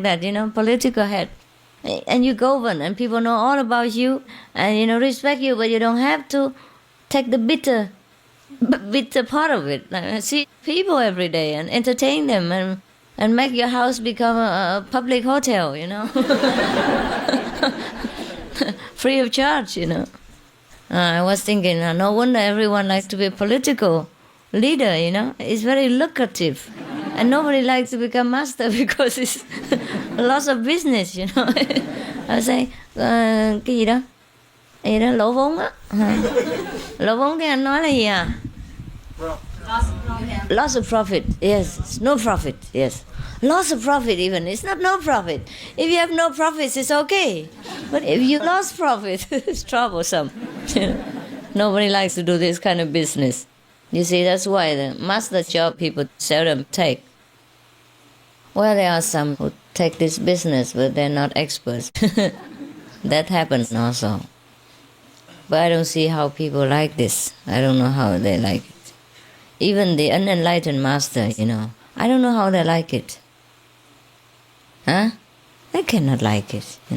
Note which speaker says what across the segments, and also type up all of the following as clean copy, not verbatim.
Speaker 1: that, political head. And you govern, and people know all about you, and, respect you, but you don't have to take the bitter part of it. Like, see people every day and entertain them and make your house become a public hotel, free of charge, I was thinking, no wonder everyone likes to be a political leader, It's very lucrative. And nobody likes to become master because it's lots of business, I say, cái gì đó? Cái gì đó, lỗ vốn á. Lỗ vốn tiếng Anh nói là gì à? Loss of profit, yes. No profit, yes. Loss of profit even, it's not no profit. If you have no profits, it's okay. But if you lost profit, it's troublesome. Nobody likes to do this kind of business. You see, that's why the master job people seldom take. Well, there are some who take this business, but they're not experts. That happens also. But I don't see how people like this. I don't know how they like it. Even the unenlightened master, I don't know how they like it. Huh? They cannot like it, I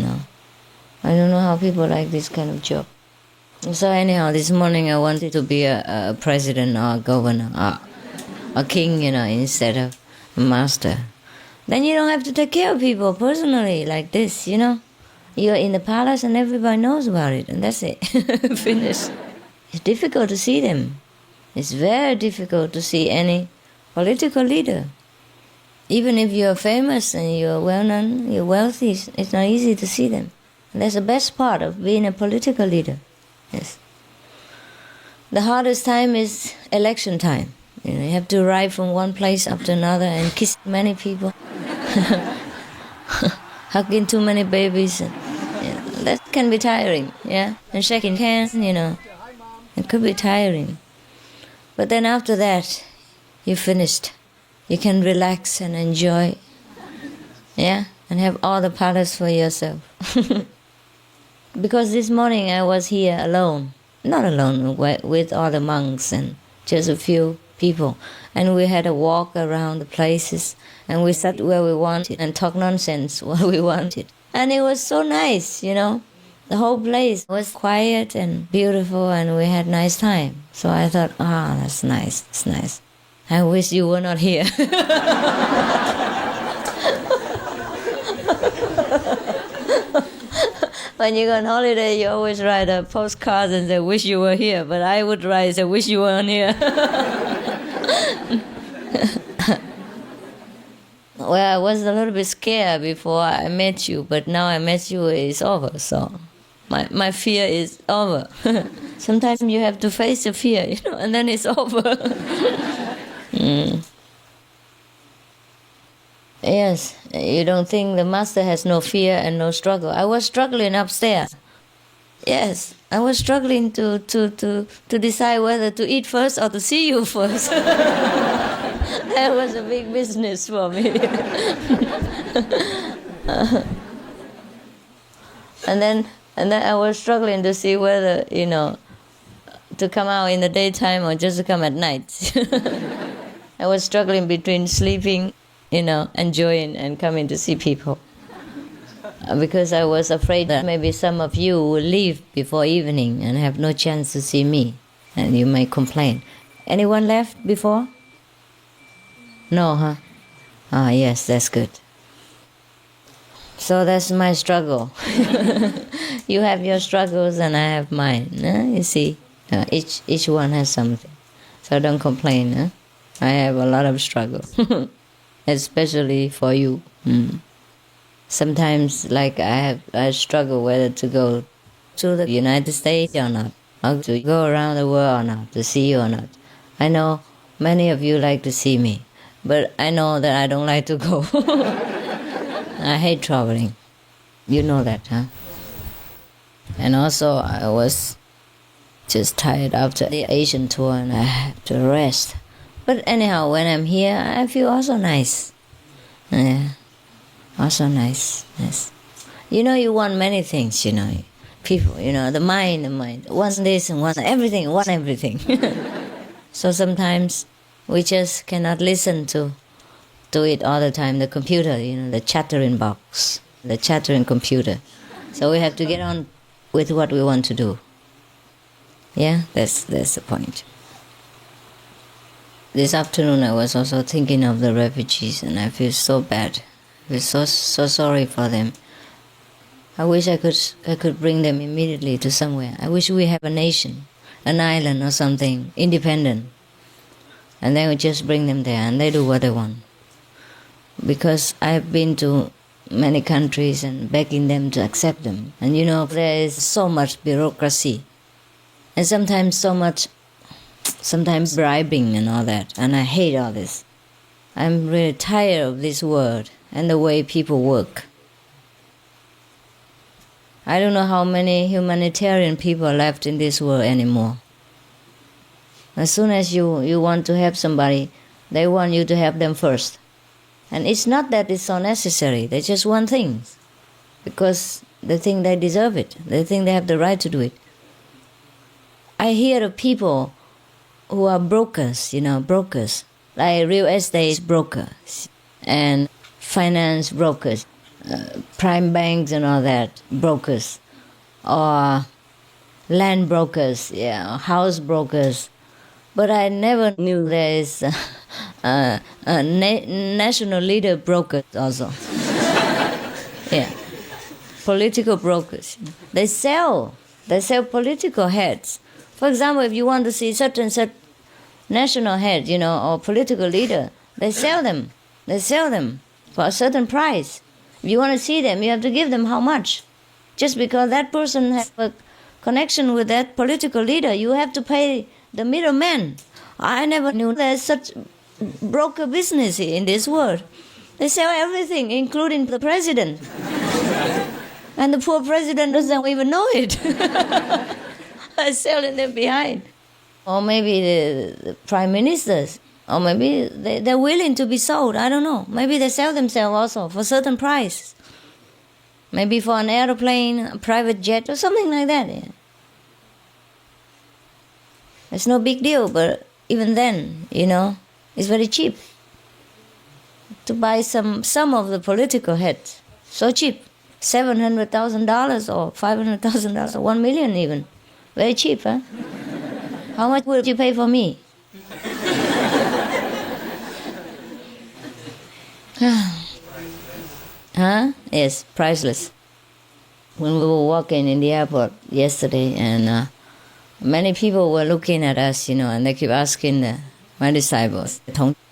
Speaker 1: don't know how people like this kind of job. So anyhow, this morning I wanted to be a president or a governor or a king, instead of a master. Then you don't have to take care of people personally like this, You're in the palace and everybody knows about it, and that's it. Finished. It's difficult to see them. It's very difficult to see any political leader. Even if you're famous and you're well-known, you're wealthy, it's not easy to see them. And that's the best part of being a political leader. Yes. The hardest time is election time. You have to ride from one place up to another and kiss many people. Hugging too many babies. That can be tiring, yeah. And shaking hands, It could be tiring. But then after that, you're finished. You can relax and enjoy. Yeah? And have all the palace for yourself. Because this morning I was here alone. Not alone, with all the monks and just a few people. And we had a walk around the places. And we sat where we wanted and talked nonsense while we wanted. And it was so nice, The whole place was quiet and beautiful, and we had nice time. So I thought, that's nice, it's nice. I wish you were not here. When you go on holiday, you always write a postcard and say, wish you were here. But I would write, say, wish you weren't here. Well, I was a little bit scared before I met you, but now I met you, it's over, so my fear is over. Sometimes you have to face the fear, and then it's over. Yes, you don't think the master has no fear and no struggle. I was struggling upstairs. Yes, I was struggling to decide whether to eat first or to see you first. That was a big business for me. And then I was struggling to see whether, to come out in the daytime or just to come at night. I was struggling between sleeping, enjoying and coming to see people. Because I was afraid that maybe some of you will leave before evening and have no chance to see me, and you may complain. Anyone left before? No, huh? Yes, that's good. So that's my struggle. You have your struggles and I have mine. You see, each one has something. So don't complain. I have a lot of struggle, especially for you. Sometimes, like I struggle whether to go to the United States or not, or to go around the world or not, to see you or not. I know many of you like to see me, but I know that I don't like to go. I hate traveling. You know that, huh? And also, I was just tired after the Asian tour and I had to rest. But anyhow, when I'm here, I feel also nice. Yeah, also nice. Yes. You want many things, People, the mind. Want this and want everything. So sometimes we just cannot listen to to it all the time, the computer, the chattering box, the chattering computer. So we have to get on with what we want to do. Yeah, that's the point. This afternoon I was also thinking of the refugees, and I feel so bad. I feel so sorry for them. I wish I could bring them immediately to somewhere. I wish we have a nation, an island or something, independent. And then we just bring them there and they do what they want. Because I've been to many countries and begging them to accept them. And there is so much bureaucracy. And sometimes bribing and all that. And I hate all this. I'm really tired of this world and the way people work. I don't know how many humanitarian people are left in this world anymore. As soon as you want to help somebody, they want you to help them first. And it's not that it's so necessary. They just want things. Because they think they deserve it. They think they have the right to do it. I hear of people who are brokers, brokers. Like real estate brokers and finance brokers. Prime banks and all that, brokers, or land brokers, house brokers. But I never knew there is a national leader broker also. Political brokers. They sell political heads. For example, if you want to see certain national head, or political leader, they sell them. They sell them for a certain price. If you want to see them, you have to give them how much? Just because that person has a connection with that political leader, you have to pay the middleman. I never knew there's such broker business in this world. They sell everything, including the president. And the poor president doesn't even know it. They're selling them behind. Or maybe the prime ministers. Or maybe they're willing to be sold. I don't know. Maybe they sell themselves also for a certain price. Maybe for an airplane, a private jet, or something like that. Yeah. It's no big deal, but even then, it's very cheap. To buy some of the political heads. So cheap. $700,000 or $500,000 or $1 million even. Very cheap, huh? How much would you pay for me? Huh? Yes, priceless. When we were walking in the airport yesterday, and many people were looking at us, and they keep asking my disciples,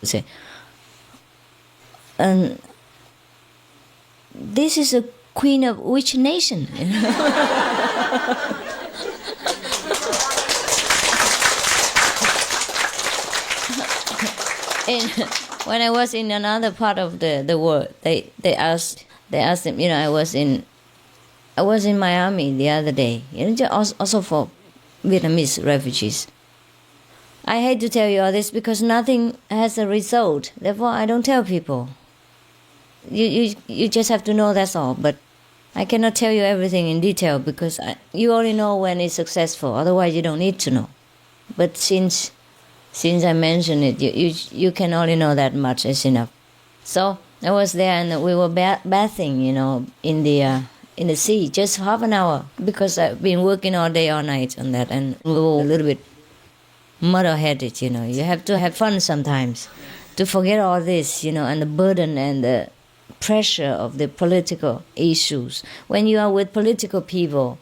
Speaker 1: say, this is a queen of which nation? And when I was in another part of the world, they asked them. I was in Miami the other day. Also for Vietnamese refugees. I hate to tell you all this because nothing has a result. Therefore, I don't tell people. You just have to know, that's all. But I cannot tell you everything in detail because you only know when it's successful. Otherwise, you don't need to know. But since I mentioned it, you can only know that much is enough. So I was there and we were bathing, in the sea, just half an hour, because I've been working all day, all night on that, and we were a little bit muddle-headed, You have to have fun sometimes to forget all this, and the burden and the pressure of the political issues. When you are with political people,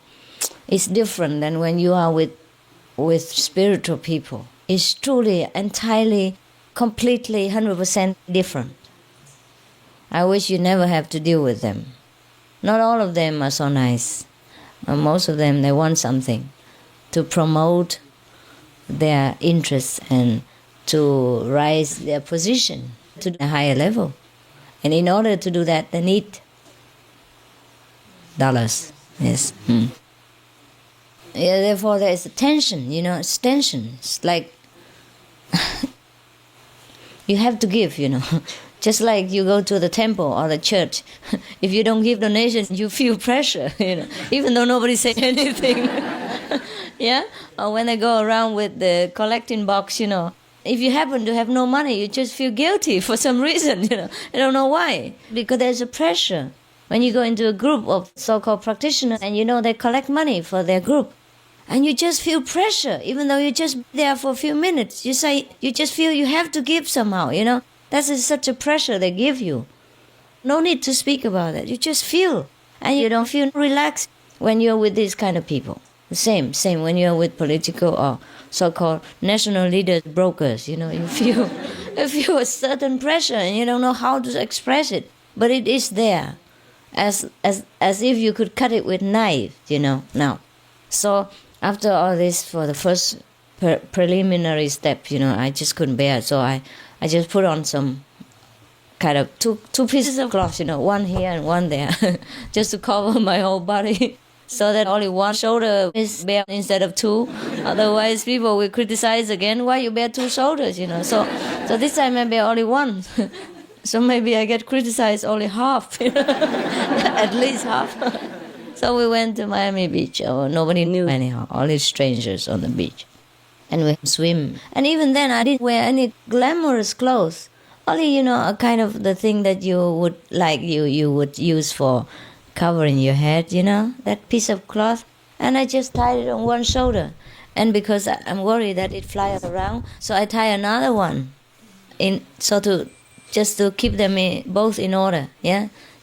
Speaker 1: it's different than when you are with spiritual people. It's truly, entirely, completely, 100% different. I wish you never have to deal with them. Not all of them are so nice. Most of them, they want something to promote their interests and to rise their position to a higher level. And in order to do that, they need dollars. Yes. Yeah, therefore, there is a tension, it's tension. It's like you have to give, Just like you go to the temple or the church. If you don't give donation, you feel pressure, even though nobody said anything. Yeah? Or when they go around with the collecting box, If you happen to have no money, you just feel guilty for some reason, I don't know why. Because there's a pressure. When you go into a group of so-called practitioners and they collect money for their group, and you just feel pressure, even though you're just there for a few minutes. You just feel you have to give somehow, That's such a pressure they give you. No need to speak about it. You just feel. And you don't feel relaxed when you're with these kind of people. The same when you're with political or so-called national leaders, brokers, you feel a certain pressure and you don't know how to express it. But it is there. As if you could cut it with knife, now. So after all this, for the first preliminary step, I just couldn't bear it. So I just put on some kind of two pieces of cloth, one here and one there, just to cover my whole body, so that only one shoulder is bare instead of two. Otherwise, people will criticize again, why you bear two shoulders, So this time I bear only one. So maybe I get criticized only half, at least half. So we went to Miami Beach. Nobody knew anyhow, only strangers on the beach. And we swim. And even then, I didn't wear any glamorous clothes. Only, a kind of the thing that you would like, you would use for covering your head, that piece of cloth. And I just tied it on one shoulder. And because I'm worried that it flies around, so I tie another one just to keep them both in order,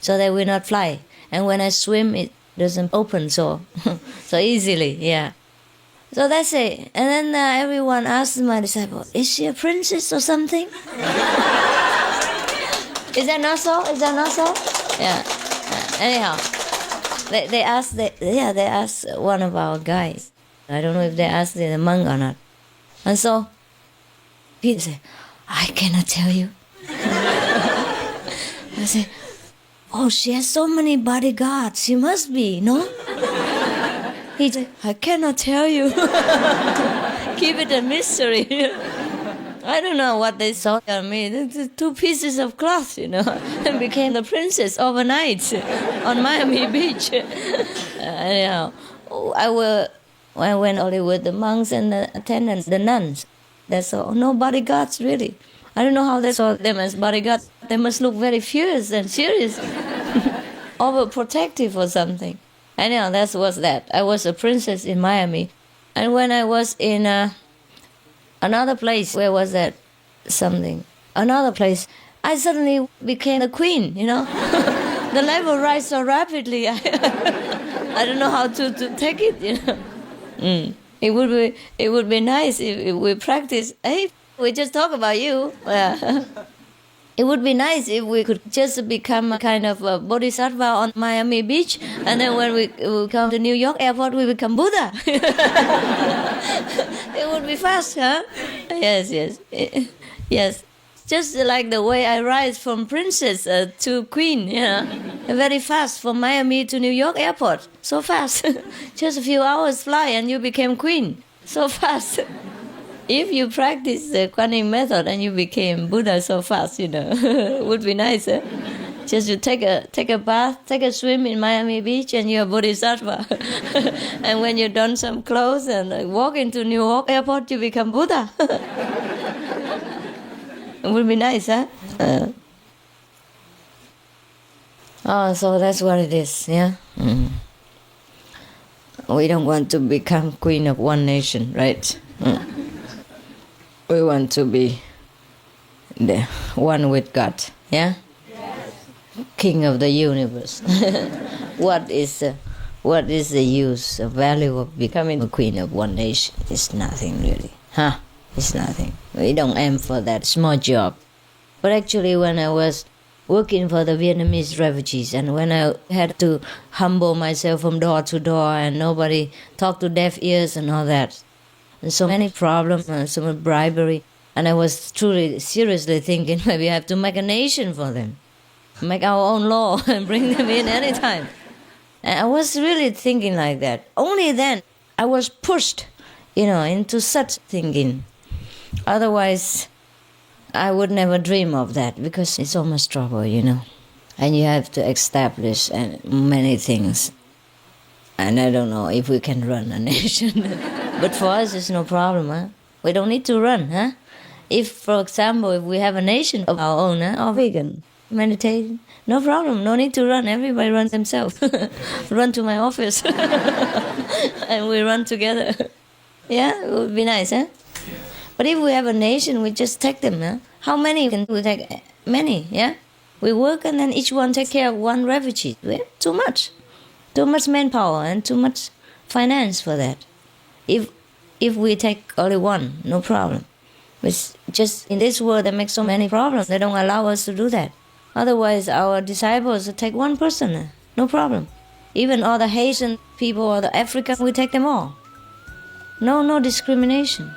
Speaker 1: so they will not fly. And when I swim, it doesn't open so easily, So that's it. And then everyone asked my disciple, is she a princess or something? Is that not so? Yeah. Anyhow, they asked one of our guys. I don't know if they asked the monk or not. And so Peter said, I cannot tell you. I said, oh, she has so many bodyguards. She must be, no? He said, I cannot tell you. Keep it a mystery. I don't know what they saw on me. The two pieces of cloth, and became the princess overnight on Miami Beach. Anyhow, I went only with the monks and the attendants, the nuns. That's all. No bodyguards, really. I don't know how they saw them as bodyguards. They must look very fierce and serious, overprotective or something. Anyhow, that was that. I was a princess in Miami. And when I was in another place, where was that? Another place, I suddenly became the queen, The level rise so rapidly. I don't know how to take it, It would be nice if we practice. Hey, we just talk about you. It would be nice if we could just become a kind of a bodhisattva on Miami Beach, and then when we come to New York airport, we become Buddha. It would be fast, huh? Yes. Just like the way I rise from princess to queen, very fast from Miami to New York airport. So fast. Just a few hours fly and you became queen. So fast. If you practice the Kuan method and you became Buddha so fast, it would be nice. Just you take a bath, take a swim in Miami Beach, and you're a bodhisattva. And when you don some clothes and walk into New York airport, you become Buddha. It would be nice, huh? So that's what it is, yeah? Mm. We don't want to become queen of one nation, right? We want to be the one with God, yeah? Yes. King of the universe. What is the use, the value of becoming a queen of one nation? It's nothing really, huh? It's nothing. We don't aim for that small job. But actually, when I was working for the Vietnamese refugees, and when I had to humble myself from door to door, and nobody talked to deaf ears and all that, and so many problems, and so much bribery, and I was truly, seriously thinking maybe I have to make a nation for them, make our own law and bring them in anytime. And I was really thinking like that. Only then I was pushed, into such thinking. Otherwise, I would never dream of that, because it's so much trouble, And you have to establish many things. And I don't know if we can run a nation. But for us, it's no problem, huh? We don't need to run, huh? If, for example, if we have a nation of our own, or vegan, meditate, no problem, no need to run. Everybody runs themselves. Run to my office, and we run together. Yeah, it would be nice, huh? But if we have a nation, we just take them, huh? How many can we take? Many, yeah? We work and then each one take care of one refugee. Too much. Too much manpower and too much finance for that. If we take only one, no problem. But just in this world that makes so many problems, they don't allow us to do that. Otherwise, our disciples take one person, no problem. Even all the Haitian people or the African, we take them all. No discrimination.